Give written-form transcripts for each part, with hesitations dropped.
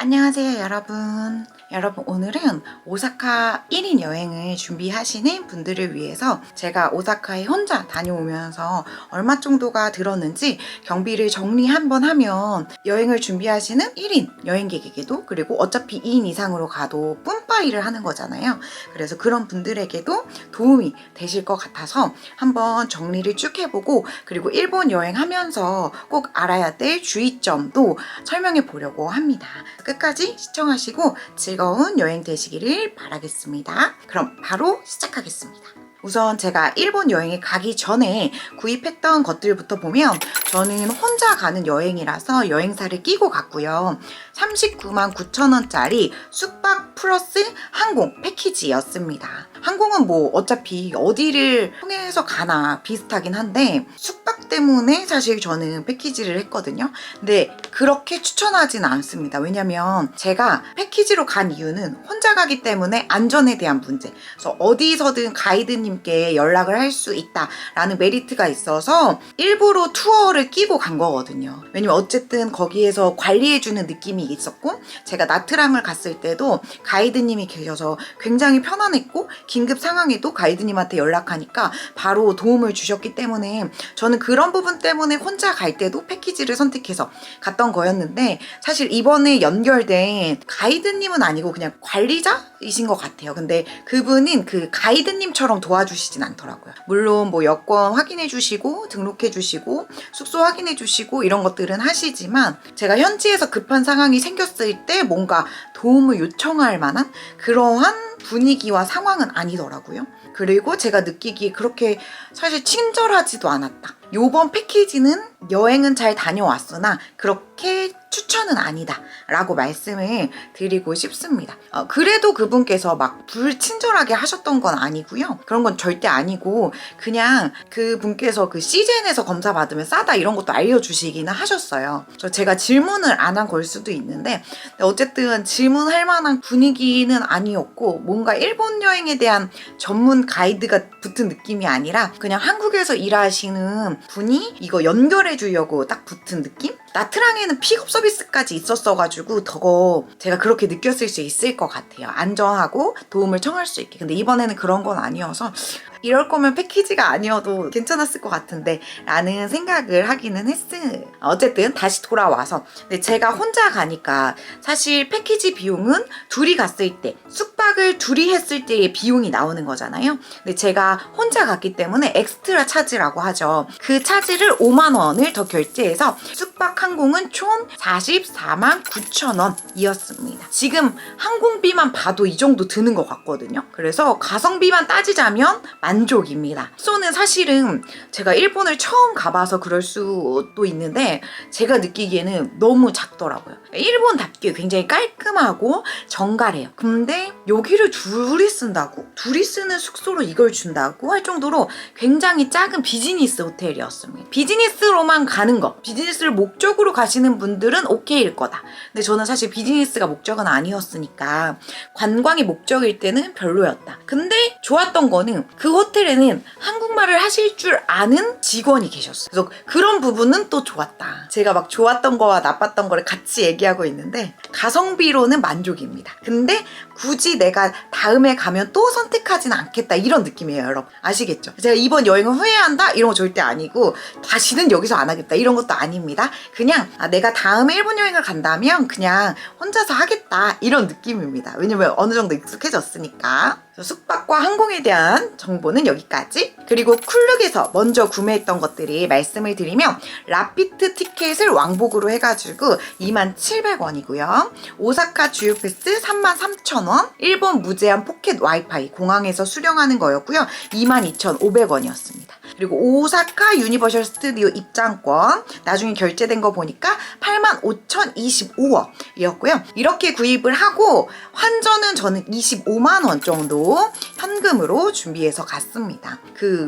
안녕하세요 여러분. 오늘은 오사카 1인 여행을 준비하시는 분들을 위해서 제가 오사카에 혼자 다녀오면서 얼마 정도가 들었는지 경비를 정리 한번 하면 여행을 준비하시는 1인 여행객에게도, 그리고 어차피 2인 이상으로 가도 뿜빠이를 하는 거잖아요. 그래서 그런 분들에게도 도움이 되실 것 같아서 한번 정리를 쭉 해보고, 그리고 일본 여행하면서 꼭 알아야 될 주의점도 설명해 보려고 합니다. 끝까지 시청하시고 즐거운 여행 되시기를 바라겠습니다. 그럼 바로 시작하겠습니다. 우선 제가 일본 여행에 가기 전에 구입했던 것들부터 보면, 저는 혼자 가는 여행이라서 여행사를 끼고 갔고요. 39만 9천 원짜리 숙박 플러스 항공 패키지였습니다. 항공은 뭐 어차피 어디를 통해서 가나 비슷하긴 한데 숙박 때문에 사실 저는 패키지를 했거든요. 근데 그렇게 추천하진 않습니다. 왜냐면 제가 패키지로 간 이유는 혼자 가기 때문에 안전에 대한 문제, 그래서 어디서든 가이드님께 연락을 할 수 있다라는 메리트가 있어서 일부러 투어를 끼고 간 거거든요. 왜냐면 어쨌든 거기에서 관리해주는 느낌이 있었고, 제가 나트랑을 갔을 때도 가이드님이 계셔서 굉장히 편안했고, 긴급 상황에도 가이드님한테 연락하니까 바로 도움을 주셨기 때문에 저는 그런 부분 때문에 혼자 갈 때도 패키지를 선택해서 갔던 거였는데, 사실 이번에 연결된 가이드님은 아니고 그냥 관리자이신 것 같아요. 근데 그분은 그 가이드님처럼 도와주시진 않더라고요. 물론 뭐 여권 확인해 주시고 등록해 주시고 숙소 확인해 주시고 이런 것들은 하시지만, 제가 현지에서 급한 상황이 생겼을 때 뭔가 도움을 요청할 만한 그러한 분위기와 상황은 아니더라고요. 그리고 제가 느끼기에 그렇게 사실 친절하지도 않았다. 요번 패키지는 여행은 잘 다녀왔으나 그렇게 추천은 아니다 라고 말씀을 드리고 싶습니다. 그래도 그분께서 막 불친절하게 하셨던 건 아니고요. 그런 건 절대 아니고, 그냥 그분께서 그 시즌에서 검사 받으면 싸다 이런 것도 알려주시기는 하셨어요. 제가 질문을 안 한 걸 수도 있는데, 어쨌든 질문할 만한 분위기는 아니었고, 뭔가 일본 여행에 대한 전문 가이드가 붙은 느낌이 아니라 그냥 한국에서 일하시는 분이 이거 연결해 주려고 딱 붙은 느낌? 나트랑에는 픽업 서비스까지 있었어가지고 더 제가 그렇게 느꼈을 수 있을 것 같아요. 안전하고 도움을 청할 수 있게. 근데 이번에는 그런 건 아니어서 이럴 거면 패키지가 아니어도 괜찮았을 것 같은데 라는 생각을 하기는 했어요. 어쨌든 다시 돌아와서, 근데 제가 혼자 가니까 사실 패키지 비용은 둘이 갔을 때, 숙박을 둘이 했을 때의 비용이 나오는 거잖아요. 근데 제가 혼자 갔기 때문에 엑스트라 차지라고 하죠. 그 차지를 5만 원을 더 결제해서 숙박 항공은 총 44만 9천 원이었습니다. 지금 항공비만 봐도 이 정도 드는 것 같거든요. 그래서 가성비만 따지자면 만족입니다. 숙소는 사실은 제가 일본을 처음 가봐서 그럴 수도 있는데, 제가 느끼기에는 너무 작더라고요. 일본답게 굉장히 깔끔하고 정갈해요. 근데 여기를 둘이 쓴다고? 둘이 쓰는 숙소로 이걸 준다고? 할 정도로 굉장히 작은 비즈니스 호텔이었습니다. 비즈니스로만 가는 거, 비즈니스를 목적으로 가시는 분들은 오케이일 거다. 근데 저는 사실 비즈니스가 목적은 아니었으니까 관광이 목적일 때는 별로였다. 근데 좋았던 거는 그 호텔에는 한국말을 하실 줄 아는 직원이 계셨어요. 그래서 그런 부분은 또 좋았다. 제가 막 좋았던 거와 나빴던 거를 같이 얘기하고 있는데, 가성비로는 만족입니다. 근데 굳이 내가 다음에 가면 또 선택하진 않겠다 이런 느낌이에요, 여러분. 아시겠죠? 제가 이번 여행을 후회한다 이런 거 절대 아니고, 다시는 여기서 안 하겠다 이런 것도 아닙니다. 그냥 내가 다음에 일본 여행을 간다면 그냥 혼자서 하겠다 이런 느낌입니다. 왜냐면 어느 정도 익숙해졌으니까. 숙박과 항공에 대한 정보는 여기까지. 그리고 클룩에서 먼저 구매했던 것들이 말씀을 드리면, 라피트 티켓을 왕복으로 해가지고 27,000원이고요. 오사카 주요 패스 33,000원, 일본 무제한 포켓 와이파이 공항에서 수령하는 거였고요. 22,500원이었습니다. 그리고 오사카 유니버셜 스튜디오 입장권 나중에 결제된 거 보니까 85,025원이었고요. 이렇게 구입을 하고 환전은 저는 25만 원 정도 현금으로 준비해서 갔습니다.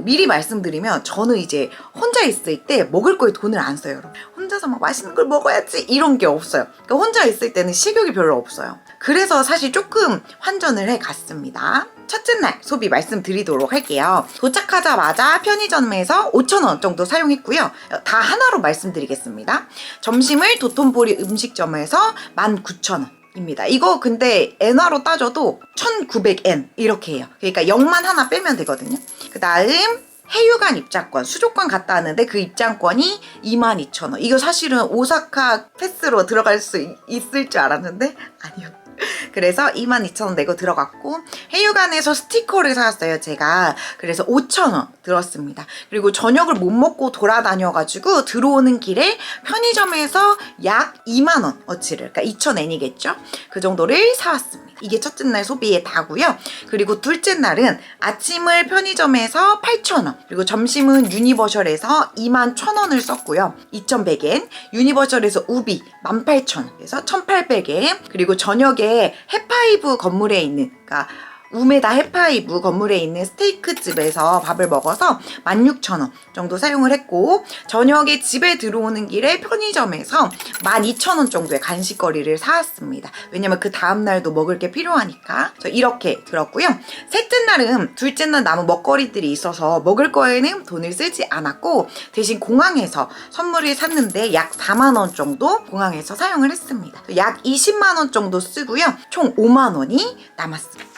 미리 말씀드리면 저는 이제 혼자 있을 때 먹을 거에 돈을 안 써요, 여러분. 혼자서 막 맛있는 걸 먹어야지 이런 게 없어요. 그러니까 혼자 있을 때는 식욕이 별로 없어요. 그래서 사실 조금 환전을 해 갔습니다. 첫째 날 소비 말씀드리도록 할게요. 도착하자마자 편의점에서 5,000원 정도 사용했고요. 다 하나로 말씀드리겠습니다. 점심을 도톤보리 음식점에서 19,000원. 입니다. 이거 근데 엔화로 따져도 1900엔 이렇게 해요. 그러니까 0만 하나 빼면 되거든요. 그 다음 해유관 입장권, 수족관 갔다 왔는데 그 입장권이 22,000원. 이거 사실은 오사카 패스로 들어갈 수 있을 줄 알았는데 아니요. 그래서 22,000원 내고 들어갔고 해유관에서 스티커를 사왔어요 제가. 그래서 5,000원 들었습니다. 그리고 저녁을 못 먹고 돌아다녀가지고 들어오는 길에 편의점에서 약 2만원 어치를, 그러니까 2,000엔이겠죠? 그 정도를 사왔습니다. 이게 첫째 날 소비의 다고요. 그리고 둘째 날은 아침을 편의점에서 8,000원, 그리고 점심은 유니버셜에서 21,000원을 썼고요. 2,100엔, 유니버셜에서 우비 18,000원, 그래서 1,800엔, 그리고 저녁에 해파이브 건물에 있는, 그러니까 우메다 해파이브 건물에 있는 스테이크 집에서 밥을 먹어서 16,000원 정도 사용을 했고, 저녁에 집에 들어오는 길에 편의점에서 12,000원 정도의 간식거리를 사왔습니다. 왜냐면 그 다음날도 먹을 게 필요하니까. 이렇게 들었고요. 셋째 날은 둘째 날 남은 먹거리들이 있어서 먹을 거에는 돈을 쓰지 않았고 대신 공항에서 선물을 샀는데 약 4만원 정도 공항에서 사용을 했습니다. 약 20만원 정도 쓰고요. 총 5만원이 남았습니다.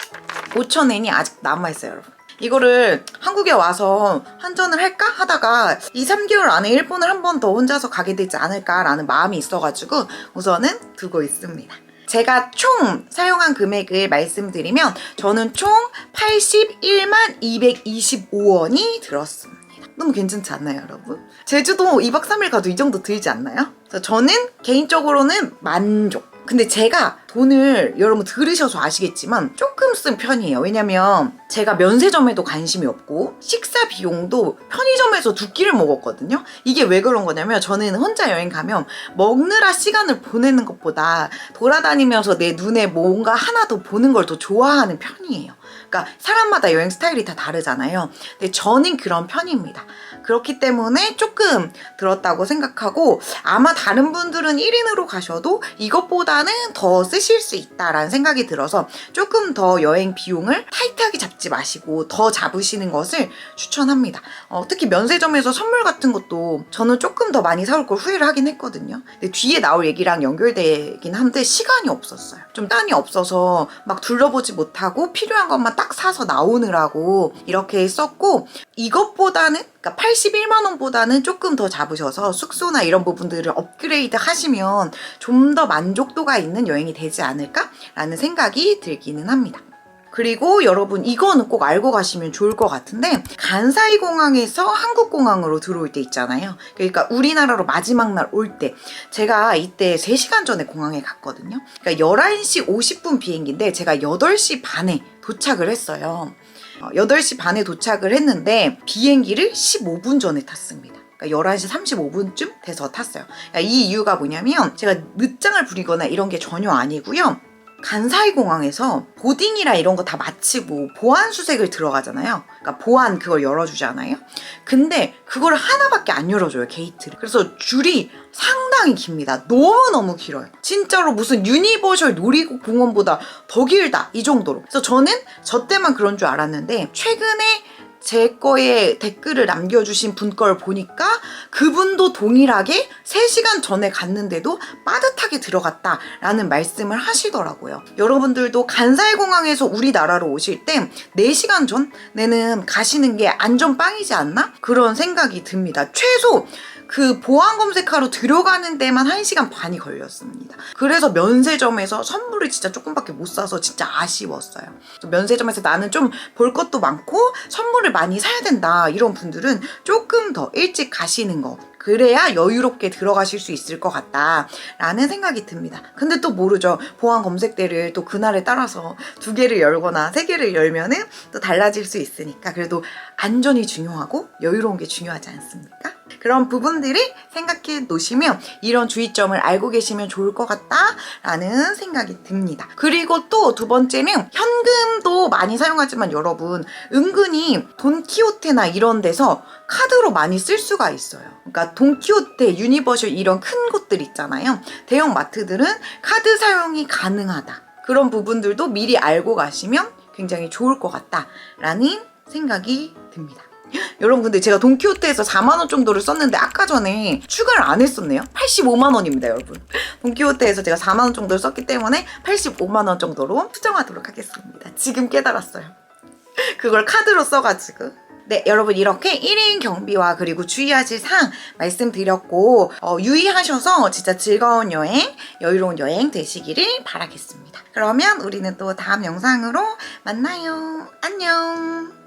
5,000엔이 아직 남아있어요, 여러분. 이거를 한국에 와서 환전을 할까 하다가 2-3개월 안에 일본을 한 번 더 혼자서 가게 되지 않을까라는 마음이 있어가지고 우선은 두고 있습니다. 제가 총 사용한 금액을 말씀드리면 저는 총 81만 225원이 들었습니다. 너무 괜찮지 않나요, 여러분? 제주도 2박 3일 가도 이 정도 들지 않나요? 그래서 저는 개인적으로는 만족. 근데 제가 돈을 여러분 들으셔서 아시겠지만 조금 쓴 편이에요. 왜냐면 제가 면세점에도 관심이 없고 식사 비용도 편의점에서 두 끼를 먹었거든요. 이게 왜 그런 거냐면 저는 혼자 여행 가면 먹느라 시간을 보내는 것보다 돌아다니면서 내 눈에 뭔가 하나 더 보는 걸 더 좋아하는 편이에요. 그러니까 사람마다 여행 스타일이 다 다르잖아요. 근데 저는 그런 편입니다. 그렇기 때문에 조금 들었다고 생각하고 아마 다른 분들은 1인으로 가셔도 이것보다는 더 쓰실 수 있다라는 생각이 들어서 조금 더 여행 비용을 타이트하게 잡지 마시고 더 잡으시는 것을 추천합니다. 특히 면세점에서 선물 같은 것도 저는 조금 더 많이 사올 걸 후회를 하긴 했거든요. 근데 뒤에 나올 얘기랑 연결되긴 한데 시간이 없었어요. 좀 시간이 없어서 막 둘러보지 못하고 필요한 것만 딱 사서 나오느라고 이렇게 썼고, 이것보다는 그러니까 81만 원보다는 조금 더 잡으셔서 숙소나 이런 부분들을 업그레이드 하시면 좀 더 만족도가 있는 여행이 되지 않을까라는 생각이 들기는 합니다. 그리고 여러분 이거는 꼭 알고 가시면 좋을 것 같은데 간사이 공항에서 한국 공항으로 들어올 때 있잖아요. 그러니까 우리나라로 마지막 날 올 때 제가 이때 3시간 전에 공항에 갔거든요. 그러니까 11시 50분 비행기인데 제가 8시 반에 도착을 했어요. 8시 반에 도착을 했는데 비행기를 15분 전에 탔습니다. 그러니까 11시 35분쯤 돼서 tas어요. 그러니까 이 이유가 뭐냐면 제가 늦장을 부리거나 이런 게 전혀 아니고요. 간사이 공항에서 보딩이랑 이런 거 다 마치고 보안 수색을 들어가잖아요. 그러니까 보안 그걸 열어주잖아요. 근데 그걸 하나밖에 안 열어줘요, 게이트를. 그래서 줄이 상당히 깁니다. 너무너무 길어요. 진짜로 무슨 유니버셜 놀이공원보다 더 길다, 이 정도로. 그래서 저는 저 때만 그런 줄 알았는데 최근에 제 거에 댓글을 남겨주신 분 걸 보니까 그분도 동일하게 3시간 전에 갔는데도 빠듯하게 들어갔다라는 말씀을 하시더라고요. 여러분들도 간사이 공항에서 우리나라로 오실 때 4시간 전에는 가시는 게 안전빵이지 않나? 그런 생각이 듭니다. 최소 그 보안 검색하러 들어가는 데만 1시간 반이 걸렸습니다. 그래서 면세점에서 선물을 진짜 조금밖에 못 사서 진짜 아쉬웠어요. 면세점에서 나는 좀 볼 것도 많고 선물을 많이 사야 된다 이런 분들은 조금 더 일찍 가시는 거, 그래야 여유롭게 들어가실 수 있을 것 같다라는 생각이 듭니다. 근데 또 모르죠. 보안 검색대를 또 그날에 따라서 2개를 열거나 3개를 열면은 또 달라질 수 있으니까 그래도 안전이 중요하고 여유로운 게 중요하지 않습니까? 그런 부분들을 생각해 놓으시면 이런 주의점을 알고 계시면 좋을 것 같다라는 생각이 듭니다. 그리고 또 두 번째는 현금도 많이 사용하지만 여러분 은근히 돈키호테나 이런 데서 카드로 많이 쓸 수가 있어요. 그러니까 돈키호테, 유니버셜 이런 큰 곳들 있잖아요. 대형 마트들은 카드 사용이 가능하다. 그런 부분들도 미리 알고 가시면 굉장히 좋을 것 같다라는 생각이 듭니다. 여러분 근데 제가 돈키호테에서 4만 원 정도를 썼는데 아까 전에 추가를 안 했었네요. 85만 원입니다, 여러분. 돈키호테에서 제가 4만 원 정도를 썼기 때문에 85만 원 정도로 수정하도록 하겠습니다. 지금 깨달았어요. 그걸 카드로 써가지고. 네, 여러분 이렇게 1인 경비와 그리고 주의하실 사항 말씀드렸고 유의하셔서 진짜 즐거운 여행, 여유로운 여행 되시기를 바라겠습니다. 그러면 우리는 또 다음 영상으로 만나요. 안녕.